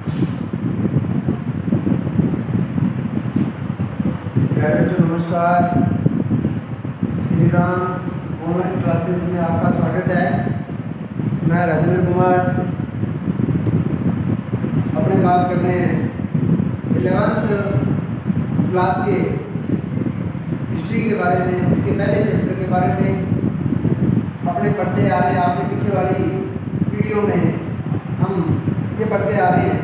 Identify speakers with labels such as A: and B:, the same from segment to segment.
A: बच्चों नमस्कार। Shri Ram online classes में आपका स्वागत है। मैं राजेंद्र कुमार। अपने बात कर रहे हैं 11th क्लास के हिस्ट्री के बारे में, उसके पहले चैप्टर के बारे में अपने पढ़ते आ रहे हैं। आपने पीछे वाली वीडियो में हम ये पढ़ते आ रहे हैं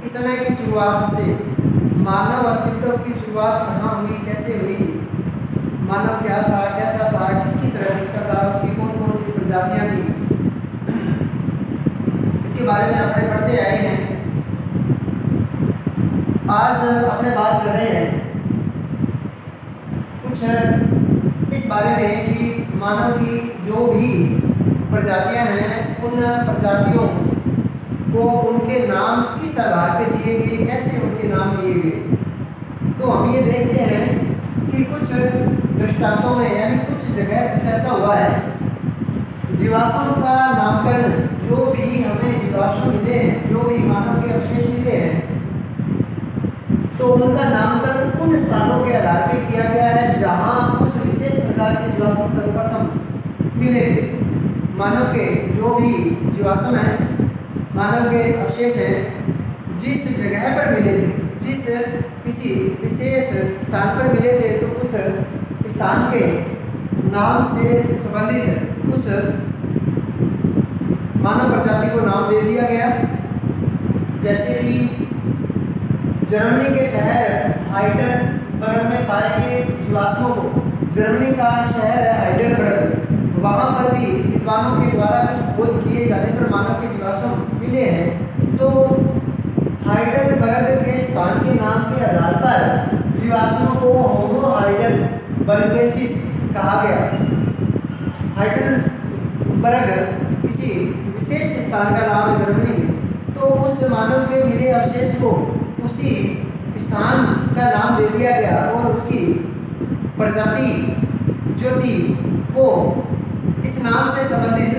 A: कि समय की शुरुआत से मानव अस्तित्व की शुरुआत कहाँ हुई, कैसे हुई, मानव क्या था, कैसा था, किसकी तरह दिखता था, उसकी कौन कौन सी प्रजातियाँ थी, इसके बारे में अपने पढ़ते आए हैं। आज अपने बात कर रहे हैं कुछ इस बारे में कि मानव की जो भी प्रजातियाँ हैं उन प्रजातियों को उनके नाम किस आधार पे दिए गए, कैसे उनके नाम दिए गए। तो हम ये देखते हैं कि कुछ दृष्टांतों में यानी कुछ जगह कुछ ऐसा हुआ है, जीवाश्मों का नामकरण, जो भी हमें जीवाश्म मिले हैं, जो भी मानव के अवशेष मिले हैं, तो उनका नामकरण उन स्थानों के आधार पे किया गया है जहाँ उस विशेष प्रकार के जीवाश्म सर्वप्रथम मिले थे। मानव के जो भी जीवाश्म हैं, मानव के अवशेष हैं, जिस जगह पर मिले थे, जिस किसी विशेष स्थान पर मिले थे, तो उस स्थान के नाम से संबंधित उस मानव प्रजाति को नाम दे दिया गया। जैसे कि जर्मनी के शहर हाइडेलबर्ग में पाए गए जीवाश्मों को, जर्मनी का शहर है हाइडेलबर्ग, वहाँ पर भी विद्वानों के द्वारा कुछ खोज किए जाने पर मानव के जीवाश्म मिले हैं। तो हाइडेलबर्ग के स्थान के नाम के आधार पर जीवाश्मों को होमो हाइडेलबर्गेंसिस कहा गया। हाइडेलबर्ग किसी विशेष स्थान का नाम है जर्मनी में, तो उस मानव के मिले अवशेष को उसी स्थान का नाम दे दिया गया और उसकी प्रजाति जो थी वो इस नाम से संबंधित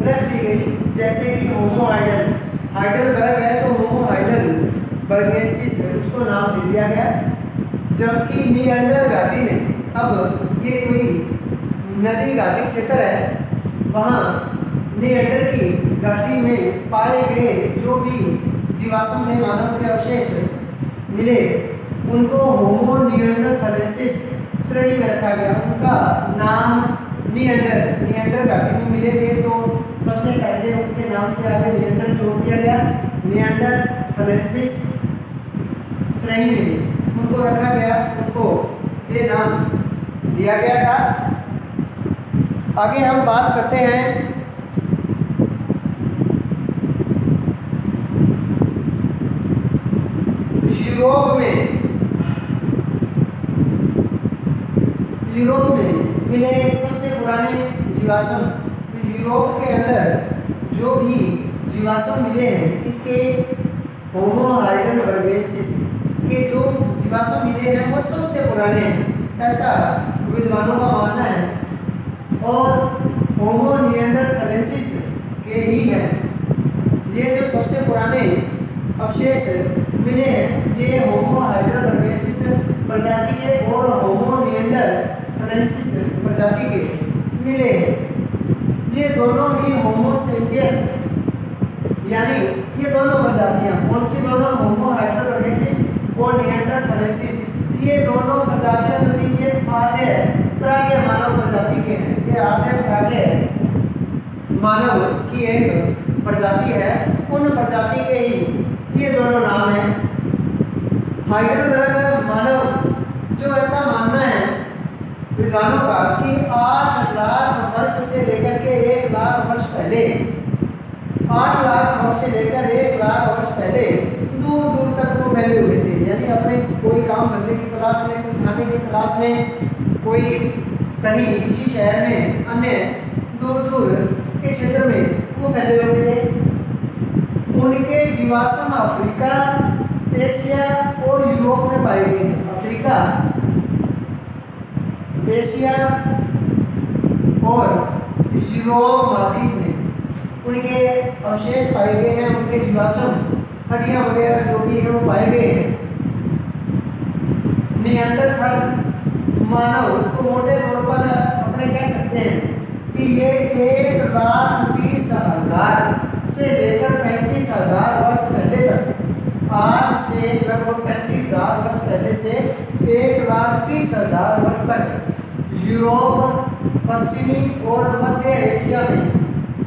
A: रख दी गई। जैसे कि होमो हाइडेलबर्ग है तो होमो हाइडेलबर्गेंसिस उसको नाम दे दिया गया। जबकि निएंडर घाटी में, अब ये कोई नदी घाटी क्षेत्र है, वहाँ निएंडर की घाटी में पाए गए जो भी जीवाश्म थे, मानव के अवशेष मिले, उनको होमो निएंडरथालेंसिस श्रेणी में रखा गया। उनका नाम निएंडर घाटी में मिले थे तो सबसे पहले उनके नाम से आगे निएंडर जोड़ दिया गया। निएंडरथालेंसिस श्रेणी में उनको रखा गया, उनको ये नाम दिया गया था। आगे हम बात करते हैं यूरोप में मिले सबसे पुराने जीवाश्म। यूरोप के अंदर जो भी जीवाश्म मिले हैं, इसके होमो हाइडेलबर्गेंसिस के जो जीवाश्म मिले हैं वो सबसे पुराने हैं, ऐसा विद्वानों का मानना है। और होमो निएंडरथालेंसिस के ही हैं ये जो सबसे पुराने अवशेष मिले हैं, ये होमो हाइडेलबर्गेंसिस प्रजाति के और होमो निएंडरथालेंसिस प्रजाति के मिले हैं। ये दोनों ही होमो सेपियंस यानी ये दोनों प्रजातियां, कौन सी दोनों, होमो हाइडेलबर्गेंसिस और निएंडरथालेंसिस, ये दोनों प्रजातियां जो थी ये आद्य प्राग्य मानव प्रजाति के हैं। ये आद्य प्राग्य मानव की एक प्रजाति है, उन प्रजाति के ही ये दोनों नाम हैं। हाइडेलबर्ग मानव जो ऐसा मानना है विद्वानों का कि 8 लाख वर्ष से लेकर के 1 लाख वर्ष पहले, 8 लाख वर्ष से लेकर 1 लाख वर्ष पहले दूर दूर तक वो फैले हुए थे। यानी अपने कोई काम धंधे की तलाश में, कोई खाने की तलाश में, कोई कहीं किसी शहर में, अन्य दूर दूर के क्षेत्र में वो फैले हुए थे। उनके जीवाश्म अफ्रीका, एशिया और यूरोप में पाए गए। अफ्रीका, एशिया और यूरोप महाद्वीप में उनके अवशेष पाए गए हैं, उनके जीवाश्म हड्डियां वगैरह जो भी है वो पाए गए हैं। निएंडरथल मानव को मोटे तौर पर अपने कह सकते हैं कि ये 1,30,000 से लेकर 35,000 वर्ष पहले तक, आज से लगभग 35,000 वर्ष पहले से 1,30,000 वर्ष तक यूरोप, पश्चिमी और मध्य एशिया में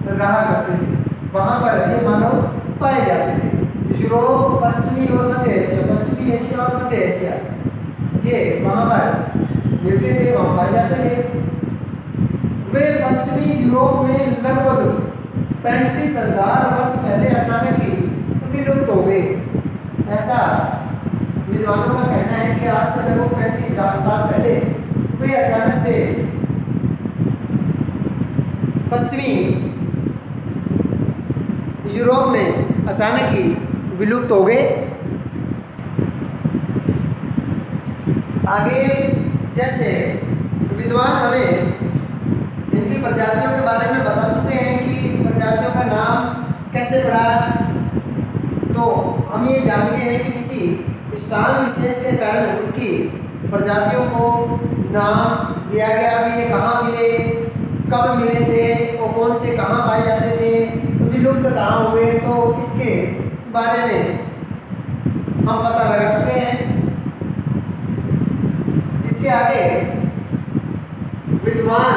A: रहा करते थे। वहां पर ये मानव पाए जाते थे। यूरोप, पश्चिमी और मध्य एशिया, पश्चिमी एशिया और मध्य एशिया, ये वहां पर मिलते थे, वहां पाए जाते थे। वे पश्चिमी यूरोप में लगभग 35,000 वर्ष पहले अचानक ही विलुप्त हो गए। ऐसा विद्वानों का कहना है कि आज से लगभग 35,000 साल पहले वे अचानक से पश्चिमी यूरोप में अचानक ही विलुप्त हो गए। आगे जैसे विद्वान हमें इनकी प्रजातियों के बारे में बता चुके हैं कि प्रजातियों का नाम कैसे पड़ा, तो हम ये जान गए हैं कि किसी स्थान विशेष के कारण उनकी प्रजातियों को नाम दिया गया। अभी ये कहाँ मिले, कब मिले थे, और कौन से कहाँ पाए जाते थे, विलुप्त कहाँ हुए, तो इसके बारे में हम पता लगा चुके हैं। इसके आगे विद्वान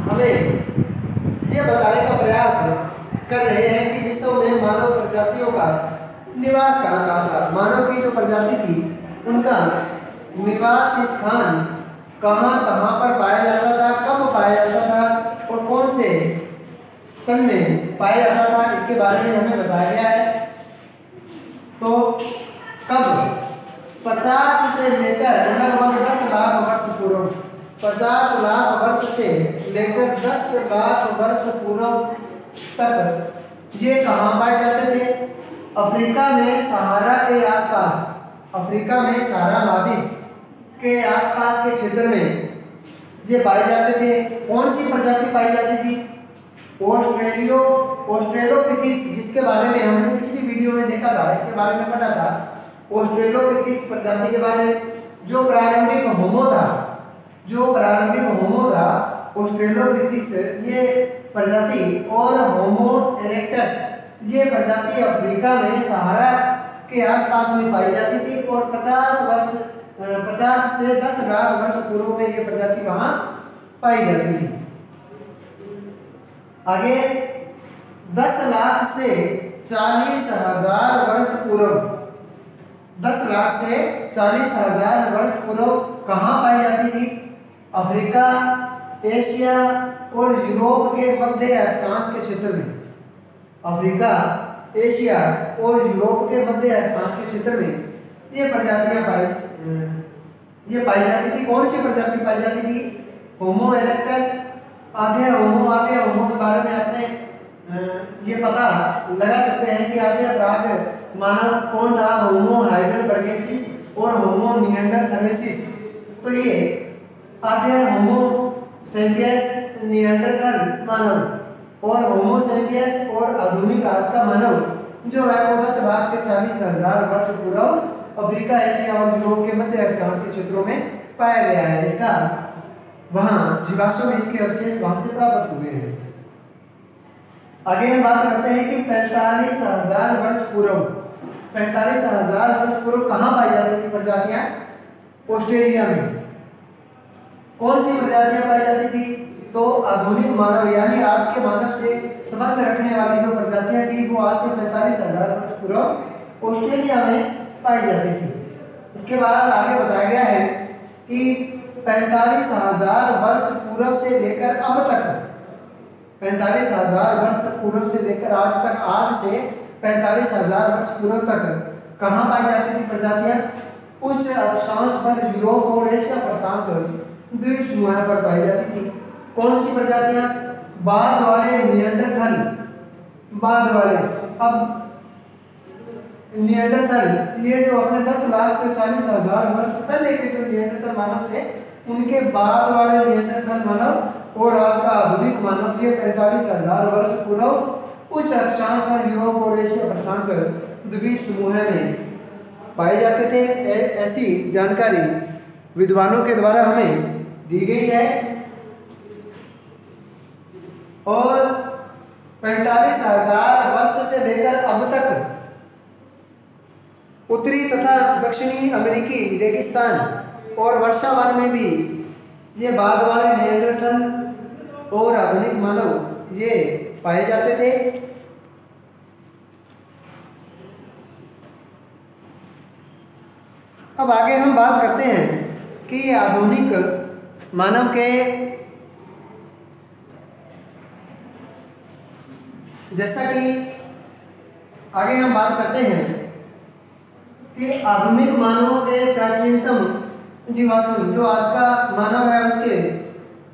A: हमें ये बताने का प्रयास कर रहे हैं कि विश्व में मानव प्रजातियों का निवास कहाँ था। मानव की जो प्रजाति थी उनका निवास स्थान कहाँ कहाँ पर पाया जाता था, कब पाया जाता था और कौन से सन में पाया जाता था, इसके बारे में हमें बताया गया है। तो कब 50 से लेकर लगभग 10 लाख वर्ष पूर्व, 50 लाख वर्ष से लेकर 10 लाख वर्ष पूर्व तक ये कहाँ पाए जाते थे? अफ्रीका में सहारा के आसपास, अफ्रीका में सहारा महाद्वीप के आसपास के क्षेत्र में ये पाए जाते थे। कौन सी प्रजाति पाई जाती थी? ऑस्ट्रेलोपिथेक्स, जिसके बारे में हमने पिछली वीडियो में देखा था, इसके बारे में पढ़ा था। ऑस्ट्रेलोपिथेक्स प्रजाति के बारे में, जो प्रारंभिक होमो था, जो प्रारंभिक होमो था ऑस्ट्रेलोपिथेक्स, ये प्रजाति और होमो इरेक्टस, ये प्रजाति अफ्रीका में सहारा के आसपास में पाई जाती थी और 50 से 10 लाख वर्ष पूर्व में ये प्रजाति वहां पाई जाती थी। आगे 10 लाख से 40,000 वर्ष पूर्व, 10 लाख से 40,000 वर्ष पूर्व कहाँ पाई जाती थी? अफ्रीका, एशिया और यूरोप के मध्य अक्षांश के क्षेत्र में। अफ्रीका, एशिया और यूरोप के मध्य अक्षांश के क्षेत्र में ये प्रजातियां पाई जाती थी। कौन सी प्रजाति पाई जाती थी? होमो इरेक्टस, आधे होमो के बारे में आपने ये पता लगा सकते हैं कि आधे प्राग मानव कौन था? होमो हाइडेलबर्गेंसिस और होमो निएंडरथालेंसिस। तो ये आधे होमो सेपियंस निएंडरथल मानव और होमो सेपियंस और आधुनिक आज का मानव जो है वो 10 लाख से 40,000 वर्ष पूर्व अफ्रीका, एशिया और यूरोप के मध्य अक्षांश के क्षेत्रों में पाया गया है। इसका वहां जीवाश्म में इसके अवशेष वहां से प्राप्त हुए हैं। आगे हम बात करते हैं कि 45,000 वर्ष पूर्व, 45,000 वर्ष पूर्व कहाँ पाई जाती थी प्रजातियां? ऑस्ट्रेलिया में। कौन सी प्रजातियां पाई जाती थी? तो आधुनिक मानव यानी आज के मानव से संबंध रखने वाली जो प्रजातियां थी वो आज से 45,000 वर्ष पूर्व ऑस्ट्रेलिया में पाई जाती थी। इसके बाद आगे बताया गया है कि 45,000 वर्ष पूर्व से लेकर अब तक, 45,000 वर्ष पूर्व से लेकर आज तक, आज से 45,000 वर्ष पूर्व तक कहाँ पाई जाती थी प्रजातियां? उच्च अक्षांश पर यूरोप और एशिया प्रशांत द्वीप समूह पर पाई जाती थी। कौन सी प्रजातियां? बाद वाले निएंडरथल, बाद वाले। अब निएंडरथल ये जो अपने 10 लाख से 40,000 वर्ष पहले के जो निएंडरथल मानव थे उनके बाद वाले निएंडरथल मानव और आज का आधुनिक मानव ये 45,000 वर्ष पूर्व उच्च अक्षांश पर यूरोप और एशिया प्रशांत द्वीप समूह में पाए जाते थे। ऐसी जानकारी विद्वानों के द्वारा हमें दी गई है। और 45,000 वर्ष से लेकर अब तक उत्तरी तथा दक्षिणी अमेरिकी रेगिस्तान और वर्षावन में भी ये बाद वाले निएंडरथल और आधुनिक मानव ये पाए जाते थे। अब आगे हम बात करते हैं कि आधुनिक मानव के, जैसा कि आगे हम बात करते हैं कि आधुनिक मानव के प्राचीनतम जीवाश्म, जो आज का मानव है उसके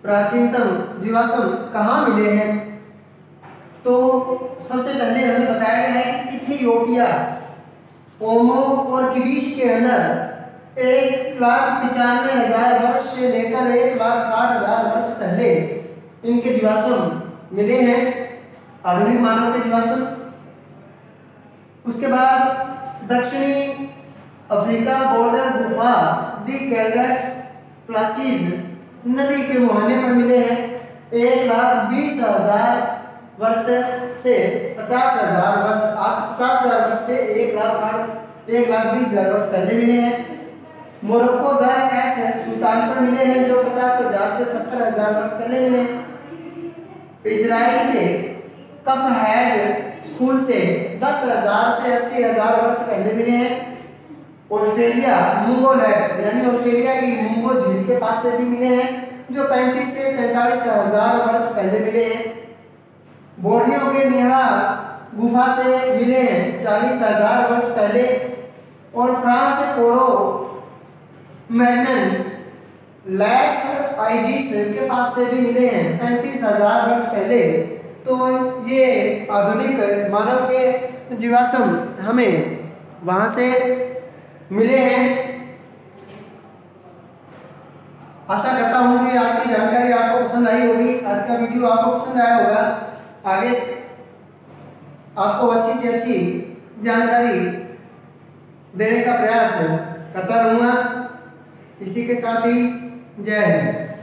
A: प्राचीनतम जीवाश्म कहाँ मिले हैं। तो सबसे पहले हमें बताया गया है कि इथियोपिया, ओमो और किबिश के अंदर 1,95,000 वर्ष से लेकर 1,60,000 वर्ष पहले इनके जीवाश्म मिले हैं, आधुनिक मानव के जीवाश्म। उसके बाद दक्षिणी अफ्रीका बॉर्डर गुफा दी कैल्डस प्लासीज नदी के मुहाने पर मिले हैं। 1,20,000 वर्ष से 50,000 वर्ष, 50,000 वर्ष से 1,20,000 वर्ष पहले मिले हैं। मोरक्को दर एस सुल्तान पर मिले हैं जो 50,000 से 70,000 वर्ष पहले मिले हैं। इजराइल के कफ हैड स्कूल से 10,000 से 80,000 वर्ष पहले मिले हैं। ऑस्ट्रेलिया मुंगो लैंड यानी ऑस्ट्रेलिया की मुंगो झील के पास से भी मिले हैं जो 35 से 45,000 वर्ष पहले मिले हैं। बोर्नियो के निहा गुफा से मिले हैं 40,000 वर्ष पहले। और फ्रांस से कोरो मैग्नन लैस आइजिस के पास से भी मिले हैं 35,000 वर्ष पहले। तो ये आधुनिक मानव के जीवाश्म हमें वहाँ से मिले हैं। आशा करता हूँ कि आज की जानकारी आपको पसंद आई होगी, आज का वीडियो आपको पसंद आया होगा। आगे आपको अच्छी से अच्छी जानकारी देने का प्रयास करता रहूँगा। इसी के साथ ही जय हिंद।